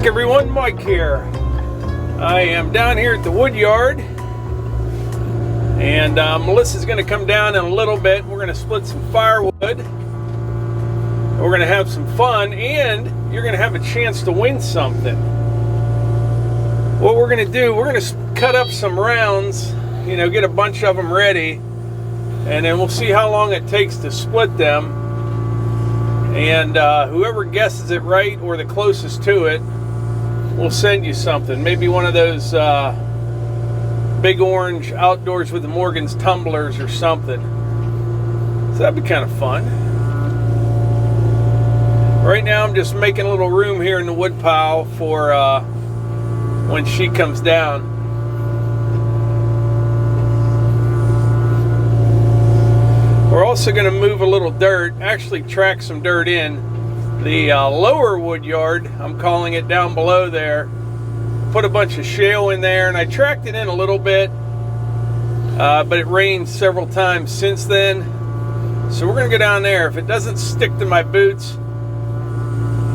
back, everyone. Mike here. I am down here at the wood yard, and Melissa's going to come down in a little bit. We're going to split some firewood. We're going to have some fun, and you're going to have a chance to win something. What we're going to do, we're going to cut up some rounds, you know, get a bunch of them ready, and then we'll see how long it takes to split them. And whoever guesses it right or the closest to it, we'll send you something. Maybe one of those big orange outdoors with the Morgans tumblers or something. So that'd be kind of fun. Right now I'm just making a little room here in the wood pile for when she comes down. We're also going to move a little dirt, actually track some dirt in. The lower wood yard, I'm calling it, down below there. Put a bunch of shale in there, and I tracked it in a little bit, but it rained several times since then. So we're going to go down there. If it doesn't stick to my boots,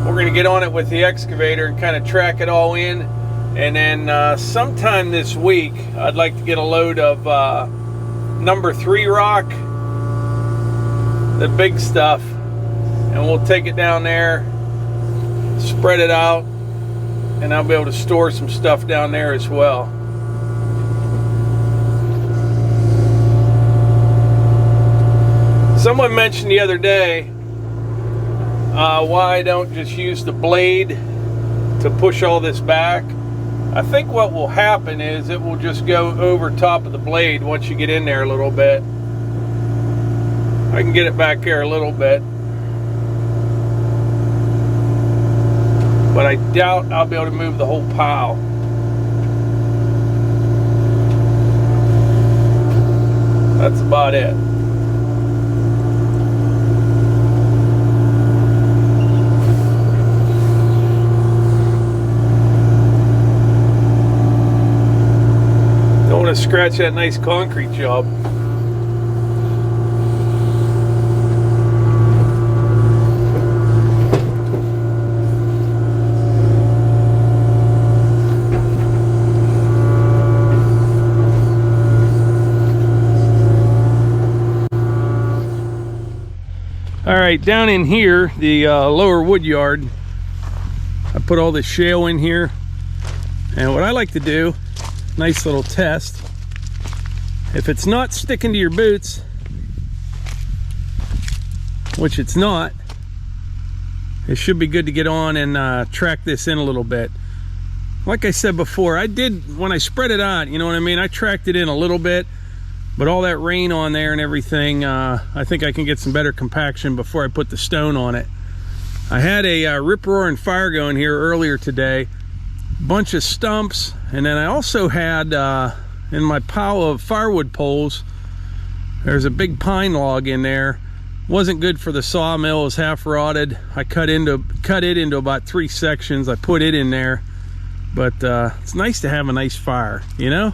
we're going to get on it with the excavator and kind of track it all in. And then sometime this week, I'd like to get a load of number 3 rock, the big stuff, and we'll take it down there, spread it out, and I'll be able to store some stuff down there as well. Someone mentioned the other day why I don't just use the blade to push all this back. I think what will happen is it will just go over top of the blade once you get in there a little bit. I can get it back here a little bit, but I doubt I'll be able to move the whole pile. That's about it. Don't want to scratch that nice concrete job. All right, down in here, the lower wood yard, I put all this shale in here, and what I like to do, nice little test, if it's not sticking to your boots, which it's not, it should be good to get on and track this in a little bit. Like I said before, I did, when I spread it out, you know what I mean, I tracked it in a little bit. But all that rain on there and everything, I think I can get some better compaction before I put the stone on it. I had a rip-roaring fire going here earlier today, bunch of stumps, and then I also had in my pile of firewood poles, there's a big pine log in there. Wasn't good for the sawmill, it was half rotted. I cut it into about 3 sections. I put it in there, but it's nice to have a nice fire, you know?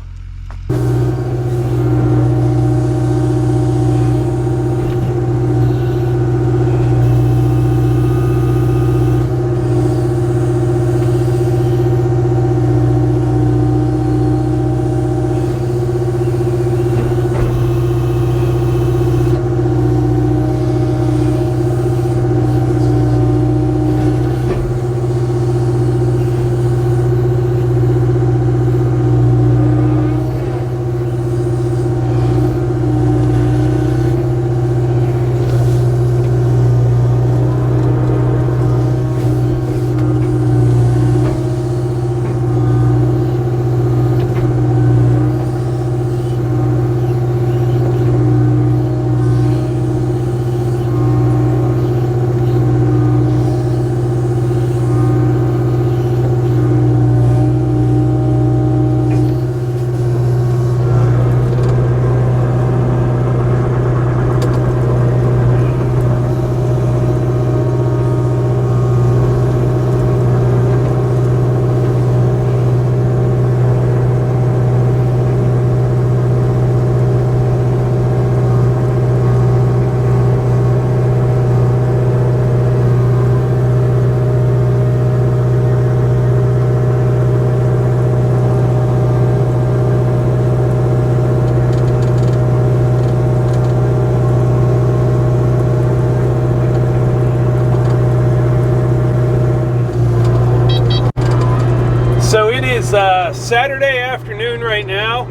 is Saturday afternoon right now.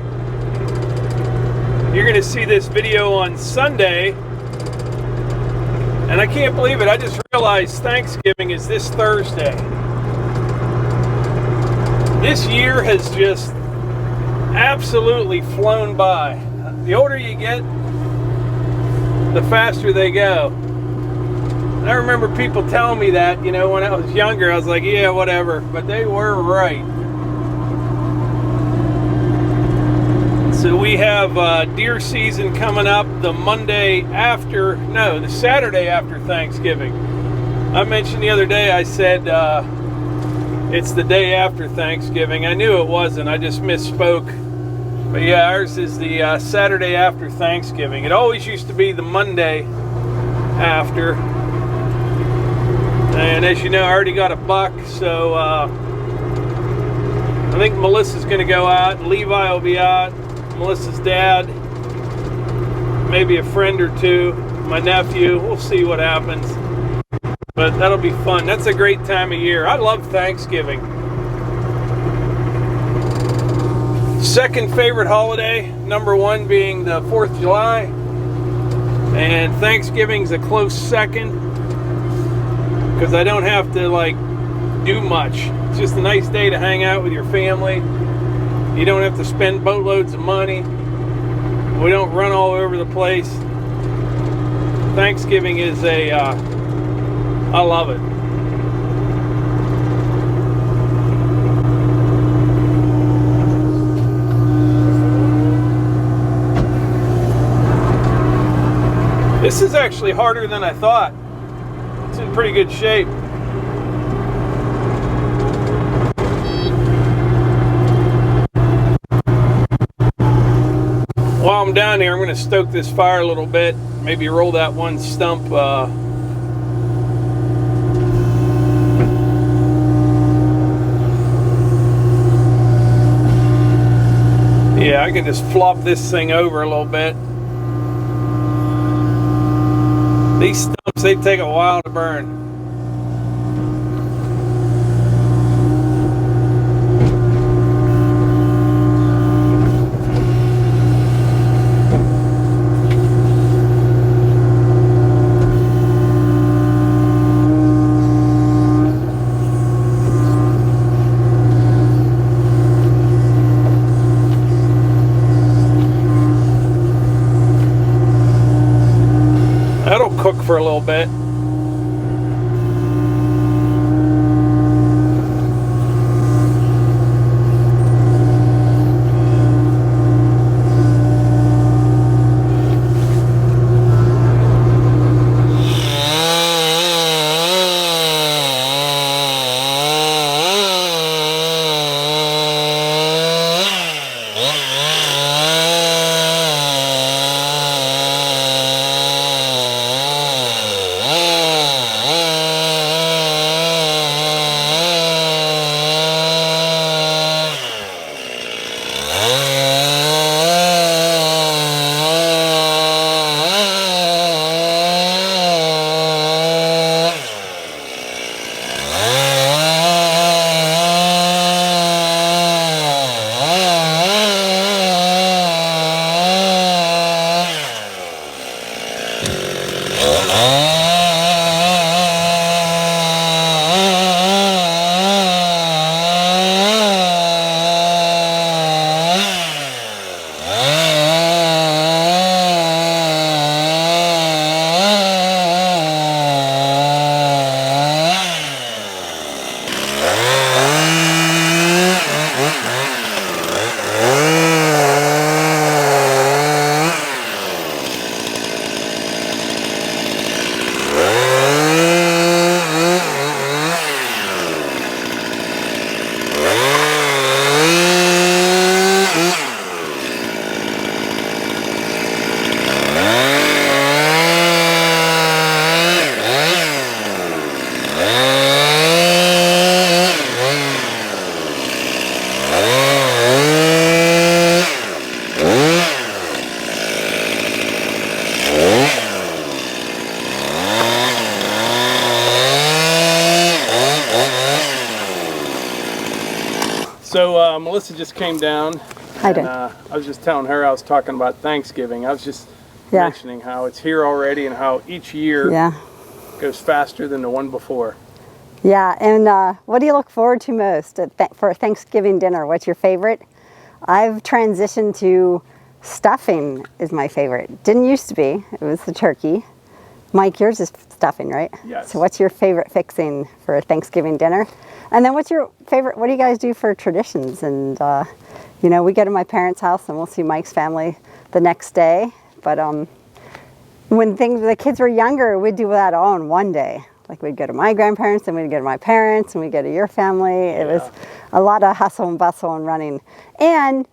You're going to see this video on Sunday. And I can't believe it. I just realized Thanksgiving is this Thursday. This year has just absolutely flown by. The older you get, the faster they go. And I remember people telling me that, you know, when I was younger, I was like, yeah, whatever. But they were right. So we have deer season coming up the Saturday after Thanksgiving. I mentioned the other day, I said it's the day after Thanksgiving. I knew it wasn't, I just misspoke. But yeah, ours is the Saturday after Thanksgiving. It always used to be the Monday after. And as you know, I already got a buck, so I think Melissa's gonna go out, Levi will be out, Melissa's dad, maybe a friend or two, my nephew. We'll see what happens, but that'll be fun. That's a great time of year. I love Thanksgiving. Second favorite holiday, number one being the 4th of July, and Thanksgiving's a close second because I don't have to like do much. It's just a nice day to hang out with your family. You don't have to spend boatloads of money. We don't run all over the place. Thanksgiving is I love it. This is actually harder than I thought. It's in pretty good shape. While I'm down here, I'm going to stoke this fire a little bit. Maybe roll that one stump. Yeah, I can just flop this thing over a little bit. These stumps, they take a while to burn. That'll cook for a little bit. So Melissa just came down. Hi, and, I was just telling her, I was talking about Thanksgiving. I was just mentioning how it's here already and how each year goes faster than the one before. Yeah, and what do you look forward to most for Thanksgiving dinner? What's your favorite? I've transitioned to stuffing is my favorite. Didn't used to be. It was the turkey. Mike, yours is stuffing, right? Yes. So what's your favorite fixing for Thanksgiving dinner? And then what's your favorite, what do you guys do for traditions? And, you know, we go to my parents' house and we'll see Mike's family the next day. But when the kids were younger, we'd do that all in one day. Like we'd go to my grandparents and we'd go to my parents and we'd go to your family. It was a lot of hustle and bustle and running. And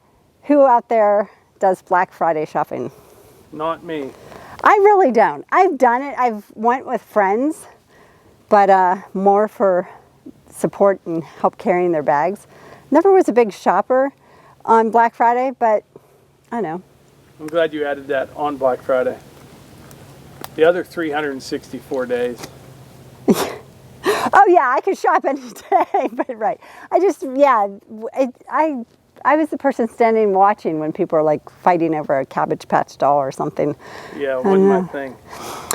who out there does Black Friday shopping? Not me. I really don't. I've done it. I've went with friends, but more for support and help carrying their bags. Never was a big shopper on Black Friday, but I know. I'm glad you added that on Black Friday. The other 364 days. Oh yeah, I could shop any day, but right. I just, I was the person standing watching when people were like fighting over a Cabbage Patch doll or something. Yeah, it wasn't my thing.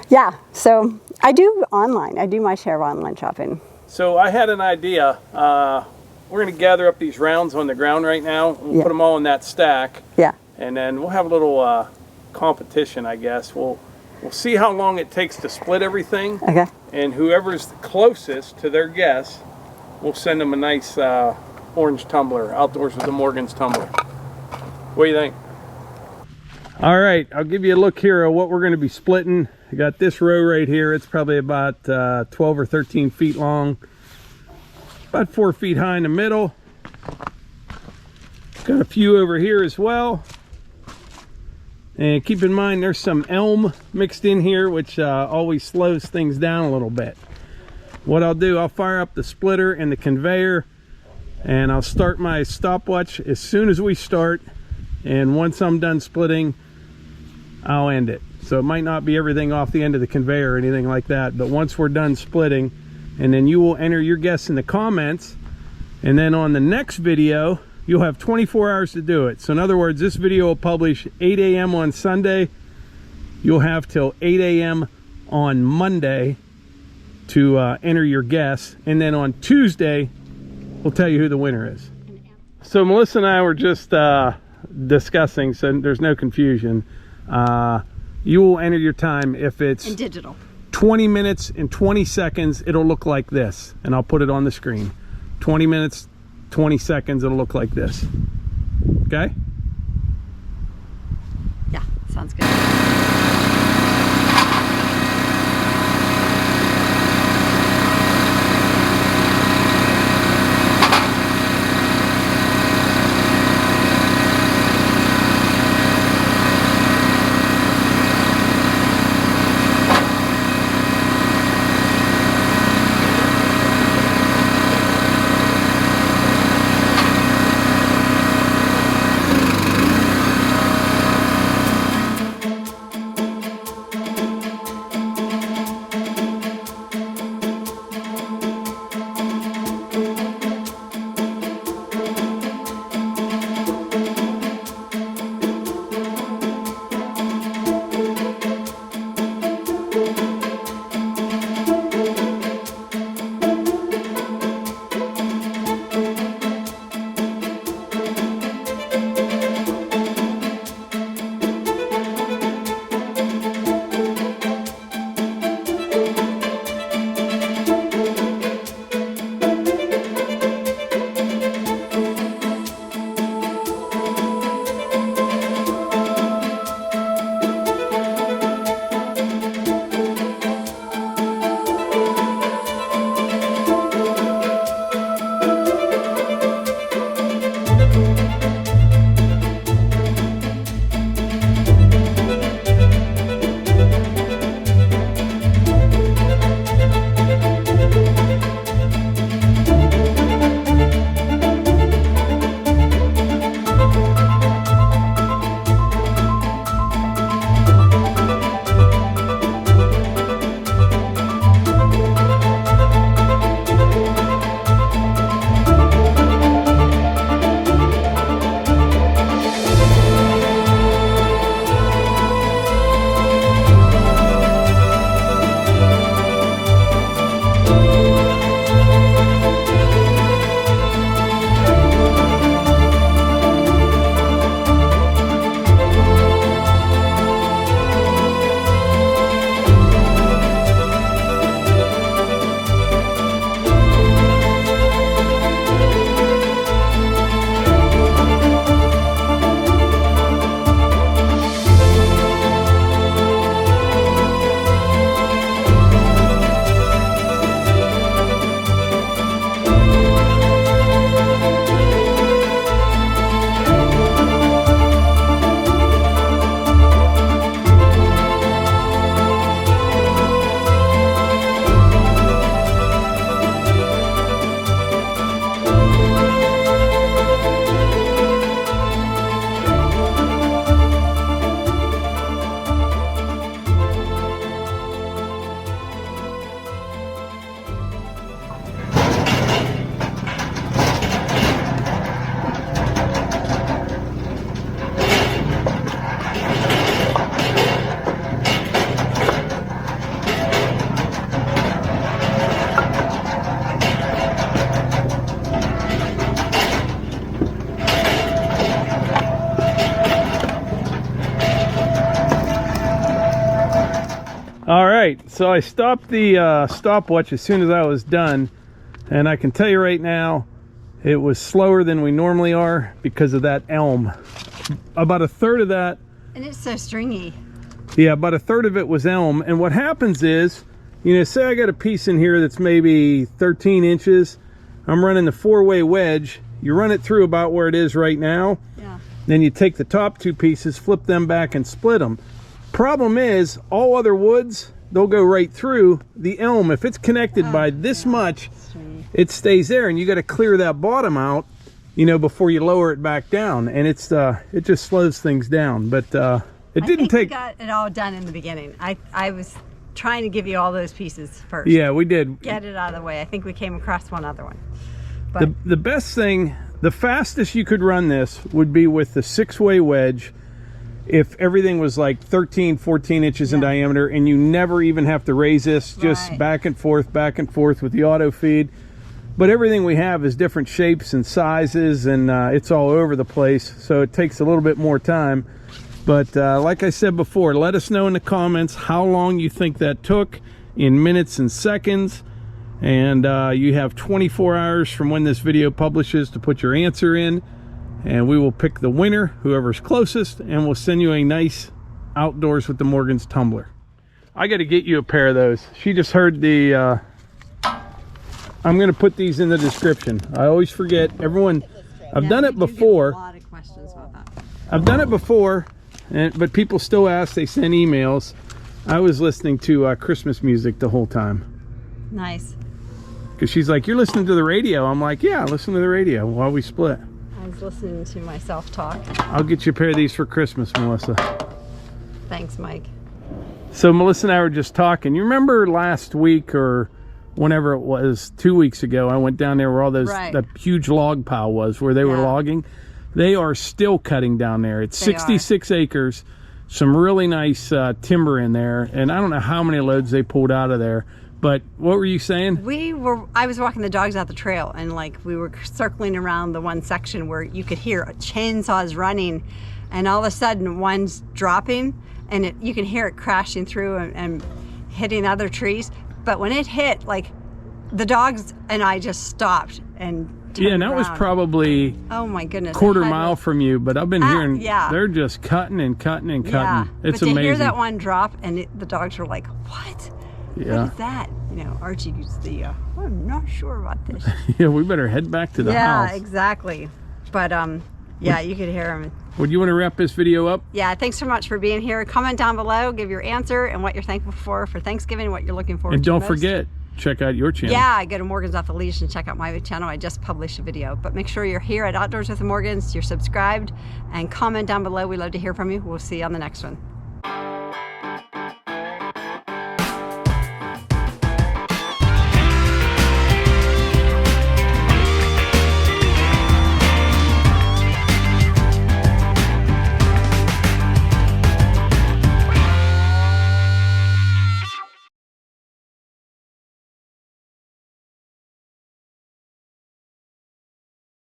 Yeah, so I do online. I do my share of online shopping. So I had an idea. We're going to gather up these rounds on the ground right now. We'll put them all in that stack. Yeah. And then we'll have a little competition, I guess. We'll see how long it takes to split everything. Okay. And whoever's closest to their guess, we'll send them a nice orange tumbler, outdoors with the Morgans tumbler. What do you think? All right, I'll give you a look here at what we're going to be splitting. I got this row right here. It's probably about 12 or 13 feet long, about 4 feet high in the middle. Got a few over here as well. And keep in mind there's some elm mixed in here, which always slows things down a little bit. What I'll do, I'll fire up the splitter and the conveyor, and I'll start my stopwatch as soon as we start. And once I'm done splitting, I'll end it. So it might not be everything off the end of the conveyor or anything like that, but once we're done splitting, and then you will enter your guess in the comments, and then on the next video, you'll have 24 hours to do it. So in other words, this video will publish 8 a.m. on Sunday. You'll have till 8 a.m. on Monday to enter your guess. And then on Tuesday, we'll tell you who the winner is. So Melissa and I were just discussing, so there's no confusion. You will enter your time. If it's in digital 20 minutes and 20 seconds, it'll look like this. And I'll put it on the screen. 20 minutes, 20 seconds, it'll look like this. Okay? Yeah, sounds good. All right, so I stopped the stopwatch as soon as I was done, and I can tell you right now, it was slower than we normally are because of that elm. About a third of that. And it's so stringy. Yeah, about a third of it was elm. And what happens is, you know, say I got a piece in here that's maybe 13 inches. I'm running the 4-way wedge. You run it through about where it is right now. Yeah. Then you take the top 2 pieces, flip them back and split them. Problem is, all other woods, they'll go right through. The elm, if it's connected by this much, it stays there, and you got to clear that bottom out, you know, before you lower it back down. And it's it just slows things down. But it didn't take. We got it all done in the beginning. I was trying to give you all those pieces first. Yeah, we did. Get it out of the way. I think we came across one other one. But the best thing, the fastest you could run this would be with the 6-way wedge. If everything was like 13, 14 inches in diameter, and you never even have to raise this, just back and forth with the auto feed. But everything we have is different shapes and sizes, and it's all over the place, so it takes a little bit more time. But like I said before, let us know in the comments how long you think that took in minutes and seconds. And you have 24 hours from when this video publishes to put your answer in. And we will pick the winner, whoever's closest, and we'll send you a nice Outdoors with the Morgans tumbler. I got to get you a pair of those. She just heard the... I'm going to put these in the description. I always forget. Everyone, I've done it before. A lot of questions about that. I've done it before, but people still ask. They send emails. I was listening to Christmas music the whole time. Nice. Because she's like, "You're listening to the radio." I'm like, "Yeah, listen to the radio while we split." I was listening to myself talk. I'll get you a pair of these for Christmas, Melissa. Thanks, Mike. So Melissa and I were just talking. You remember last week or whenever it was, 2 weeks ago, I went down there where all those that huge log pile was, where they were logging. They are still cutting down there. It's 66 acres, some really nice timber in there, and I don't know how many loads they pulled out of there. But what were you saying? I was walking the dogs out the trail, and like we were circling around the one section where you could hear chainsaws running, and all of a sudden one's dropping, and you can hear it crashing through and hitting other trees. But when it hit, like, the dogs and I just stopped and turned and that around. was probably, oh my goodness, quarter mile from you. But I've been hearing they're just cutting and cutting and cutting. Yeah. It's but amazing. To hear that one drop, and the dogs were like, "What? Yeah. What is that?" You know, Archie used the, "I'm not sure about this." Yeah, we better head back to the house. Yeah, exactly. But yeah, you could hear them. Would you want to wrap this video up? Yeah, thanks so much for being here. Comment down below, give your answer and what you're thankful for Thanksgiving, what you're looking forward to. And don't most. forget, check out your channel. Yeah, go to Morgans Off the Leash and check out my channel. I just published a video. But make sure you're here at Outdoors with the Morgans, you're subscribed, and comment down below. We love to hear from you. We'll see you on the next one.